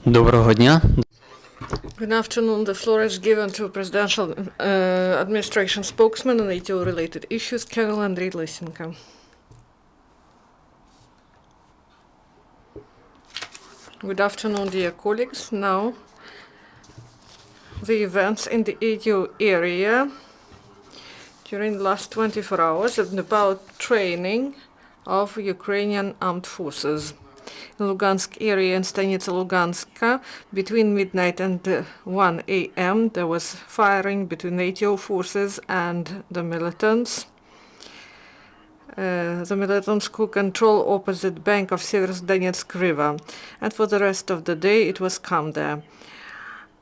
Доброго дня. Good afternoon. The floor is given to Presidential Administration spokesman on ATO-related issues, Colonel Andriy Lysenko. Good afternoon, dear colleagues. Now, the events in the ATO area during the last 24 hours and about training of Ukrainian armed forces. In Lugansk area in Stanitsa Luganska, between midnight and 1 a.m., there was firing between ATO forces and the militants. The militants who control opposite bank of Severodonetsk River, and for the rest of the day it was calm there.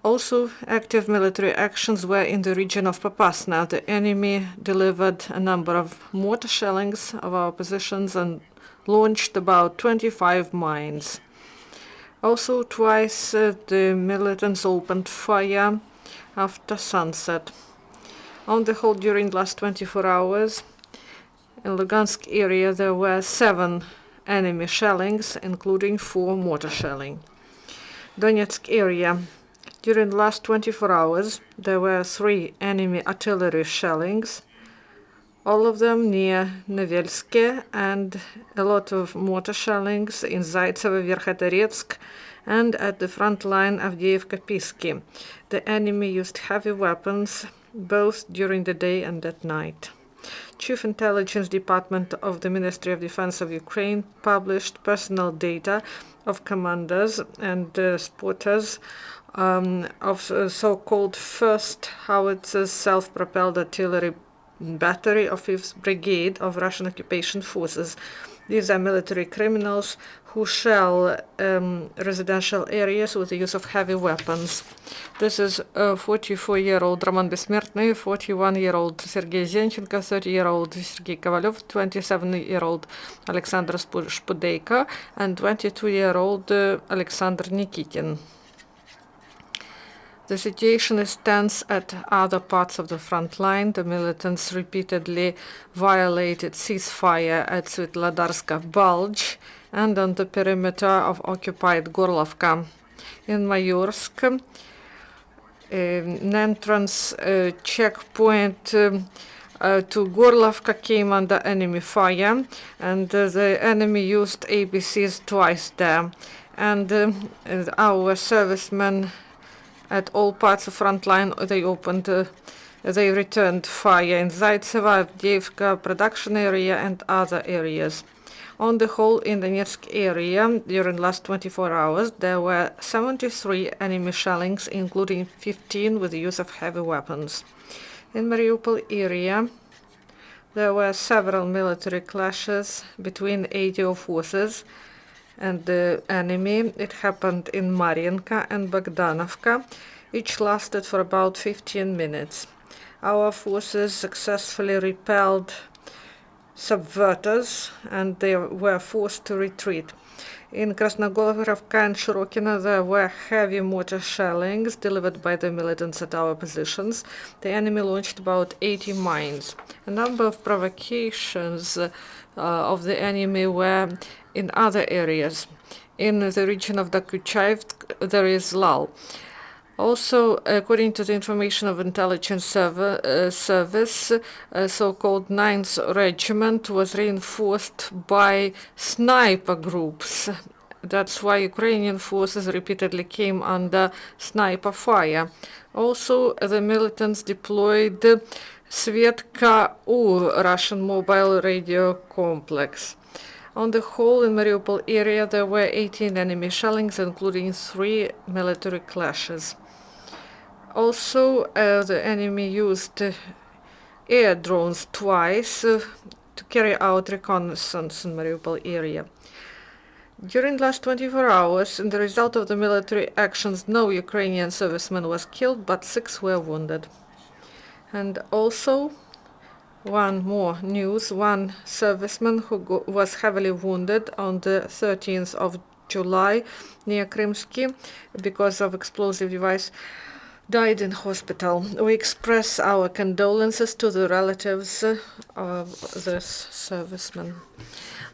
Also, active military actions were in the region of Popasna. The enemy delivered a number of mortar shellings of our positions and launched about 25 mines. Also, twice the militants opened fire after sunset. On the whole, during the last 24 hours, in Lugansk area there were 7 enemy shellings, including 4 mortar shelling. Donetsk area. During the last 24 hours, there were 3 enemy artillery shellings, all of them near Nevelske, and a lot of mortar shellings in Zaitsevo, Verkhoturets, and at the front line of Avdiivka-Pisky. The enemy used heavy weapons both during the day and at night. Chief Intelligence Department of the Ministry of Defense of Ukraine published personal data of commanders and spotters of so-called first howitzers self-propelled artillery battery of 5th Brigade of Russian occupation forces. These are military criminals who shell residential areas with the use of heavy weapons. This is 44-year-old Roman Besmertny, 41-year-old Sergei Zenchenko, 30-year-old Sergei Kovalyov, 27-year-old Alexander Shpudeiko, and 22-year-old Alexander Nikitin. The situation is tense at other parts of the front line. The militants repeatedly violated ceasefire at Svetlodarska Bulge and on the perimeter of occupied Gorlovka. In Mayorsk, an entrance checkpoint to Gorlovka came under enemy fire, and the enemy used ABCs twice there. And our servicemen at all parts of front line, they returned fire in Zaitsevo, Avdiivka production area and other areas. On the whole, in the Donetsk area, during the last 24 hours, there were 73 enemy shellings, including 15 with the use of heavy weapons. In Mariupol area, there were several military clashes between ATO forces and the enemy. It happened in Mariinka and Bogdanovka. Each lasted for about 15 minutes. Our forces successfully repelled subverters and they were forced to retreat. In Krasnogorovka and Shirokino, there were heavy mortar shellings delivered by the militants at our positions. The enemy launched about 80 mines. A number of provocations of the enemy were in other areas. In the region of Dokuchaevsk, there is lull. Also, according to the information of intelligence service, so-called 9th Regiment was reinforced by sniper groups. That's why Ukrainian forces repeatedly came under sniper fire. Also, the militants deployed Svetka-U Russian mobile radio complex. On the whole, in Mariupol area, there were 18 enemy shellings, including 3 military clashes. Also, the enemy used air drones twice to carry out reconnaissance in Mariupol area. During the last 24 hours, in the result of the military actions, no Ukrainian serviceman was killed, but 6 were wounded. And also, one more news, one serviceman who was heavily wounded on the 13th of July near Krymsky because of explosive device died in hospital. We express our condolences to the relatives of this serviceman.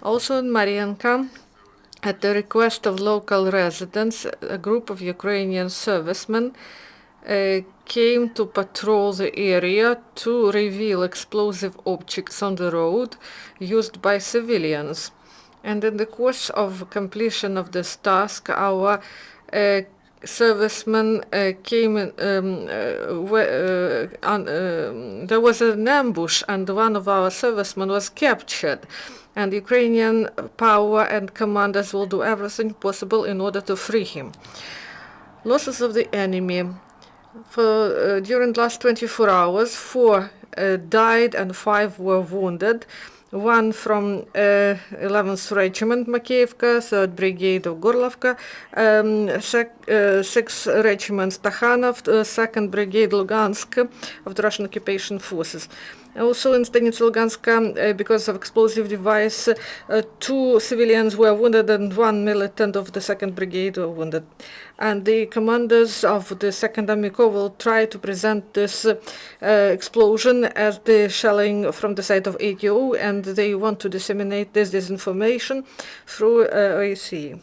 Also in Mariinka, At the request of local residents, a group of Ukrainian servicemen came to patrol the area to reveal explosive objects on the road used by civilians. And in the course of completion of this task, our servicemen came in, there was an ambush and one of our servicemen was captured. And Ukrainian power and commanders will do everything possible in order to free him. Losses of the enemy. During the last 24 hours, 4 died and 5 were wounded. One from 11th Regiment Makiivka, 3rd Brigade of Gorlovka, 6th Regiment Stakhanov, 2nd Brigade Lugansk of the Russian occupation forces. Also in Stanitsa Luganska, because of explosive device, 2 civilians were wounded and 1 militant of the 2nd Brigade were wounded. And the commanders of the 2nd Army Corps will try to present this explosion as the shelling from the side of ATO, and they want to disseminate this disinformation through OAC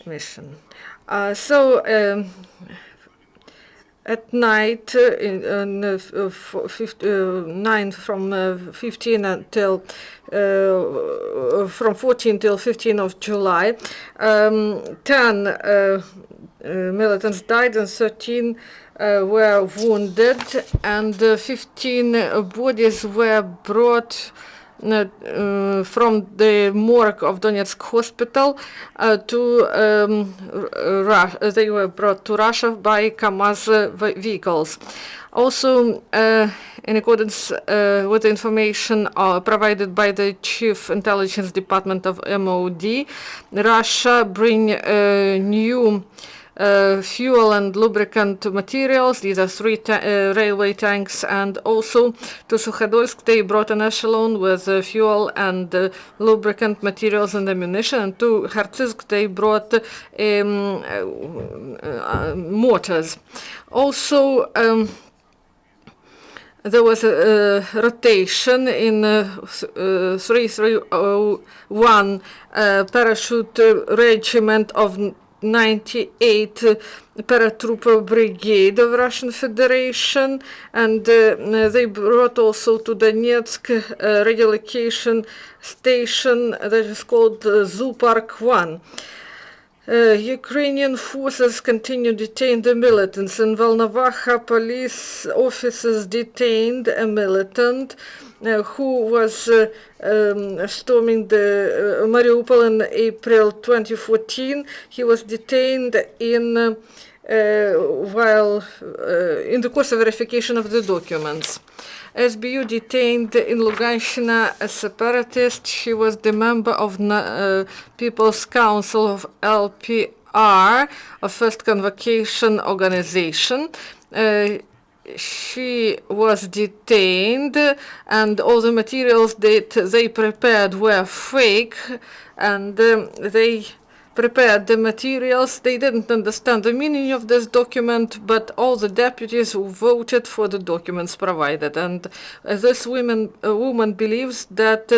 mission. At night, from 14 till 15 of July, 10 militants died and 13 were wounded, and 15 bodies were brought from the morgue of Donetsk hospital they were brought to Russia by KAMAZ vehicles. Also, in accordance with the information provided by the Chief Intelligence Department of MOD, Russia bring new fuel and lubricant materials. These are 3 railway tanks, and also to Sukhodolsk they brought an echelon with fuel and lubricant materials and ammunition, and to Kharkiv they brought mortars. Also, there was a rotation in 331 parachute regiment of 98 paratrooper brigade of Russian Federation, and they brought also to Donetsk radiolocation station that is called Zoopark 1. Ukrainian forces continue to detain the militants. In Volnovakha, police officers detained a militant who was storming the Mariupol in April 2014. He was detained while in the course of verification of the documents. SBU detained in Luganshina a separatist. She was the member of People's Council of LPR, a First Convocation organization. She was detained, and all the materials that they prepared were fake, and they prepared the materials. They didn't understand the meaning of this document, but all the deputies voted for the documents provided. And this woman believes that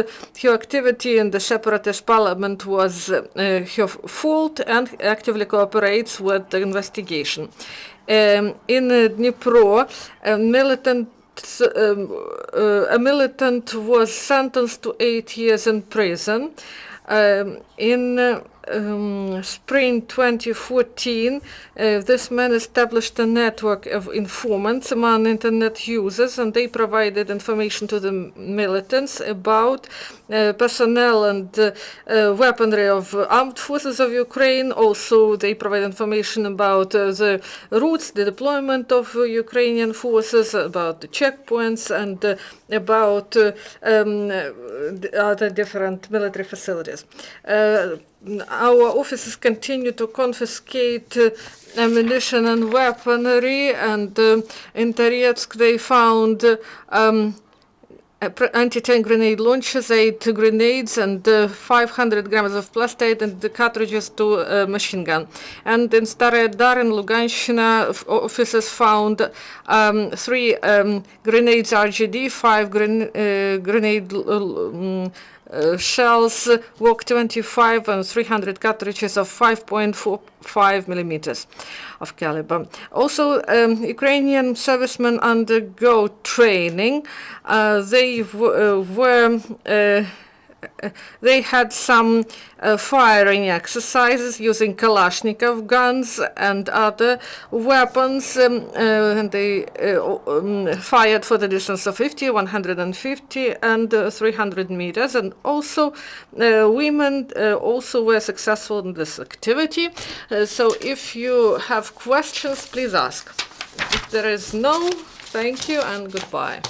her activity in the separatist parliament was her fault, and actively cooperates with the investigation. In Dnipro, a militant was sentenced to 8 years in prison. In spring 2014, this man established a network of informants among internet users, and they provided information to the militants about personnel and weaponry of armed forces of Ukraine. Also, they provide information about the routes, the deployment of Ukrainian forces, about the checkpoints, and about other different military facilities. Our officers continue to confiscate ammunition and weaponry, and in Terezk they found anti-tank grenade launchers, 8 grenades, and 500 grams of plastate, and the cartridges to a machine gun. And in Staraya Dar in Luganshina, officers found 3 grenades RGD, 5 grenade shells, Walk 25 and 300 cartridges of 5.45 millimeters of caliber. Also, Ukrainian servicemen undergo training. They had some firing exercises using Kalashnikov guns and other weapons, and they fired for the distance of 50, 150, and 300 meters. And also, women also were successful in this activity. So if you have questions, please ask. If there is no, thank you and goodbye.